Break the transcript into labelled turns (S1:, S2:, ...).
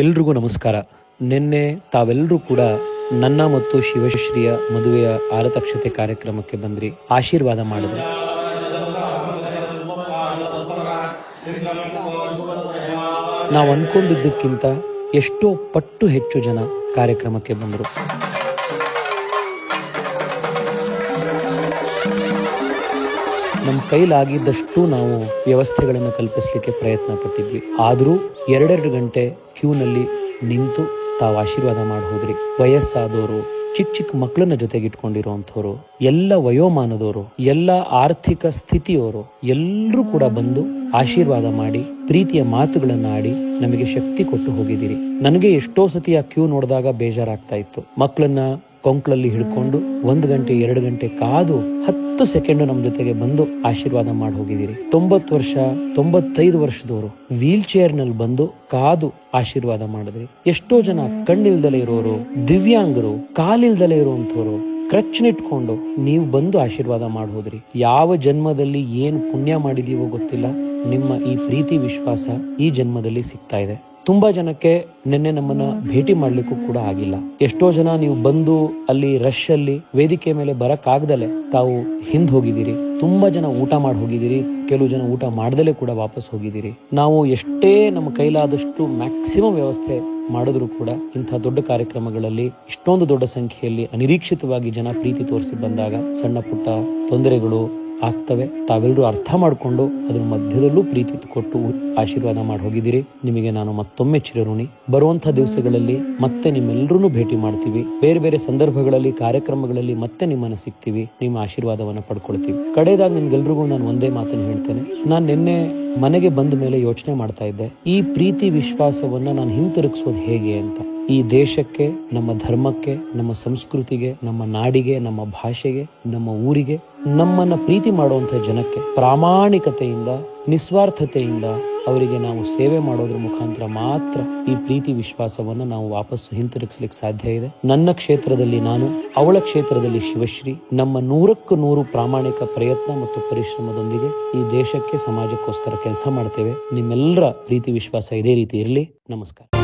S1: ಎಲ್ರಿಗೂ ನಮಸ್ಕಾರ. ನಿನ್ನೆ ತಾವೆಲ್ಲರೂ ಕೂಡ ನನ್ನ ಮತ್ತು ಶಿವಶ್ರೀಯ ಮದುವೆಯ ಆರತಕ್ಷತೆ ಕಾರ್ಯಕ್ರಮಕ್ಕೆ ಬಂದ್ರಿ, ಆಶೀರ್ವಾದ ಮಾಡಿದ್ರಿ. ನಾವು ಅನ್ಕೊಂಡಿದ್ದಕ್ಕಿಂತ ಎಷ್ಟೋ ಪಟ್ಟು ಹೆಚ್ಚು ಜನ ಕಾರ್ಯಕ್ರಮಕ್ಕೆ ಬಂದರು. ನಮ್ಮ ಕೈಲಾಗಿದ್ದಷ್ಟು ನಾವು ವ್ಯವಸ್ಥೆಗಳನ್ನು ಕಲ್ಪಿಸಲಿಕ್ಕೆ ಪ್ರಯತ್ನ ಪಟ್ಟಿದ್ವಿ. ಆದರೂ 2 ಗಂಟೆ ಕ್ಯೂನಲ್ಲಿ ನಿಂತು ತಾವು ಆಶೀರ್ವಾದ ಮಾಡಿ ಹೋದ್ರಿ. ವಯಸ್ಸಾದವರು, ಚಿಕ್ಕ ಚಿಕ್ಕ ಮಕ್ಕಳನ್ನ ಜೊತೆಗೆ ಇಟ್ಕೊಂಡಿರುವಂಥವ್ರು, ಎಲ್ಲ ವಯೋಮಾನದವರು, ಎಲ್ಲ ಆರ್ಥಿಕ ಸ್ಥಿತಿಯವರು ಎಲ್ಲರೂ ಕೂಡ ಬಂದು ಆಶೀರ್ವಾದ ಮಾಡಿ ಪ್ರೀತಿಯ ಮಾತುಗಳನ್ನ ಆಡಿ ನಮಗೆ ಶಕ್ತಿ ಕೊಟ್ಟು ಹೋಗಿದ್ದೀರಿ. ನನಗೆ ಎಷ್ಟೋ ಸತಿ ಆ ಕ್ಯೂ ನೋಡಿದಾಗ ಬೇಜಾರಾಗ್ತಾ ಇತ್ತು. ಮಕ್ಕಳನ್ನ ಕೊಂಕ್ಳಲ್ಲಿ ಹಿಡ್ಕೊಂಡು 1 ಗಂಟೆ 2 ಗಂಟೆ ಕಾದು 10 ಸೆಕೆಂಡ್ ನಮ್ಮ ಜೊತೆಗೆ ಬಂದು ಆಶೀರ್ವಾದ ಮಾಡಿ ಹೋಗಿದ್ದೀರಿ. 90 ವರ್ಷ 95 ವರ್ಷದವರು ವೀಲ್ ಚೇರ್ ನಲ್ಲಿ ಬಂದು ಕಾದು ಆಶೀರ್ವಾದ ಮಾಡಿದ್ರಿ. ಎಷ್ಟೋ ಜನ ಕಣ್ಣಿಲ್ದಲೇ ಇರೋರು, ದಿವ್ಯಾಂಗರು, ಕಾಲಿಲ್ದಲೇ ಇರುವಂತವ್ರು ಕ್ರಚ್ನಿಟ್ಕೊಂಡು ನೀವು ಬಂದು ಆಶೀರ್ವಾದ ಮಾಡಿ ಹೋದ್ರಿ. ಯಾವ ಜನ್ಮದಲ್ಲಿ ಏನ್ ಪುಣ್ಯ ಮಾಡಿದೀವೋ ಗೊತ್ತಿಲ್ಲ, ನಿಮ್ಮ ಈ ಪ್ರೀತಿ ವಿಶ್ವಾಸ ಈ ಜನ್ಮದಲ್ಲಿ ಸಿಗ್ತಾ ಇದೆ. ತುಂಬಾ ಜನಕ್ಕೆ ನಿನ್ನೆ ನಮ್ಮನ್ನ ಭೇಟಿ ಮಾಡ್ಲಿಕ್ಕೂ ಕೂಡ ಆಗಿಲ್ಲ. ಎಷ್ಟೋ ಜನ ನೀವು ಬಂದು ಅಲ್ಲಿ ರಶ್ ಅಲ್ಲಿ ವೇದಿಕೆ ಮೇಲೆ ಬರಕ್ ಆಗ್ದಲೆ ತಾವು ಹಿಂದ್ ಹೋಗಿದ್ದೀರಿ. ತುಂಬಾ ಜನ ಊಟ ಮಾಡಿ ಹೋಗಿದ್ದೀರಿ, ಕೆಲವು ಜನ ಊಟ ಮಾಡ್ದಲೇ ಕೂಡ ವಾಪಸ್ ಹೋಗಿದ್ದೀರಿ. ನಾವು ಎಷ್ಟೇ ನಮ್ಮ ಕೈಲಾದಷ್ಟು ಮ್ಯಾಕ್ಸಿಮಮ್ ವ್ಯವಸ್ಥೆ ಮಾಡಿದ್ರು ಕೂಡ ಇಂಥ ದೊಡ್ಡ ಕಾರ್ಯಕ್ರಮಗಳಲ್ಲಿ ಇಷ್ಟೊಂದು ದೊಡ್ಡ ಸಂಖ್ಯೆಯಲ್ಲಿ ಅನಿರೀಕ್ಷಿತವಾಗಿ ಜನ ಪ್ರೀತಿ ತೋರಿಸಿ ಬಂದಾಗ ಸಣ್ಣ ಪುಟ್ಟ ತೊಂದರೆಗಳು ಆಗ್ತವೆ. ತಾವೆಲ್ಲರೂ ಅರ್ಥ ಮಾಡ್ಕೊಂಡು ಅದ್ರ ಮಧ್ಯದಲ್ಲೂ ಪ್ರೀತಿ ಕೊಟ್ಟು ಆಶೀರ್ವಾದ ಮಾಡಿ ಹೋಗಿದ್ದೀರಿ. ನಿಮಗೆ ನಾನು ಮತ್ತೊಮ್ಮೆ ಚಿರಋಣಿ. ಬರುವಂತಹ ದಿವಸಗಳಲ್ಲಿ ಮತ್ತೆ ನಿಮ್ಮೆಲ್ಲರೂ ಭೇಟಿ ಮಾಡ್ತೀವಿ. ಬೇರೆ ಬೇರೆ ಸಂದರ್ಭಗಳಲ್ಲಿ, ಕಾರ್ಯಕ್ರಮಗಳಲ್ಲಿ ಮತ್ತೆ ನಿಮ್ಮನ್ನ ಸಿಗ್ತೀವಿ, ನಿಮ್ಮ ಆಶೀರ್ವಾದವನ್ನ ಪಡ್ಕೊಳ್ತೀವಿ. ಕಡೆಯದಾಗಿ ನಿಮ್ಗೆಲ್ರಿಗೂ ನಾನು ಒಂದೇ ಮಾತನ್ನು ಹೇಳ್ತೇನೆ. ನಾನು ನಿನ್ನೆ ಮನೆಗೆ ಬಂದ ಮೇಲೆ ಯೋಚನೆ ಮಾಡ್ತಾ ಇದ್ದೆ, ಈ ಪ್ರೀತಿ ವಿಶ್ವಾಸವನ್ನ ನಾನು ಹಿಂತಿರುಗಿಸೋದು ಹೇಗೆ ಅಂತ. ಈ ದೇಶಕ್ಕೆ, ನಮ್ಮ ಧರ್ಮಕ್ಕೆ, ನಮ್ಮ ಸಂಸ್ಕೃತಿಗೆ, ನಮ್ಮ ನಾಡಿಗೆ, ನಮ್ಮ ಭಾಷೆಗೆ, ನಮ್ಮ ಊರಿಗೆ, ನಮ್ಮನ್ನ ಪ್ರೀತಿ ಮಾಡುವಂತ ಜನಕ್ಕೆ ಪ್ರಾಮಾಣಿಕತೆಯಿಂದ, ನಿಸ್ವಾರ್ಥತೆಯಿಂದ ಅವರಿಗೆ ನಾವು ಸೇವೆ ಮಾಡೋದ್ರ ಮುಖಾಂತರ ಮಾತ್ರ ಈ ಪ್ರೀತಿ ವಿಶ್ವಾಸವನ್ನ ನಾವು ವಾಪಸ್ಸು ಹಿಂತಿರುಗಿಸ್ಲಿಕ್ಕೆ ಸಾಧ್ಯ ಇದೆ. ನನ್ನ ಕ್ಷೇತ್ರದಲ್ಲಿ ನಾನು, ಅವಳ ಕ್ಷೇತ್ರದಲ್ಲಿ ಶಿವಶ್ರೀ, ನಮ್ಮ 100ಕ್ಕೆ 100 ಪ್ರಾಮಾಣಿಕ ಪ್ರಯತ್ನ ಮತ್ತು ಪರಿಶ್ರಮದೊಂದಿಗೆ ಈ ದೇಶಕ್ಕೆ, ಸಮಾಜಕ್ಕೋಸ್ಕರ ಕೆಲಸ ಮಾಡ್ತೇವೆ. ನಿಮ್ಮೆಲ್ಲರ ಪ್ರೀತಿ ವಿಶ್ವಾಸ ಇದೇ ರೀತಿ ಇರಲಿ. ನಮಸ್ಕಾರ.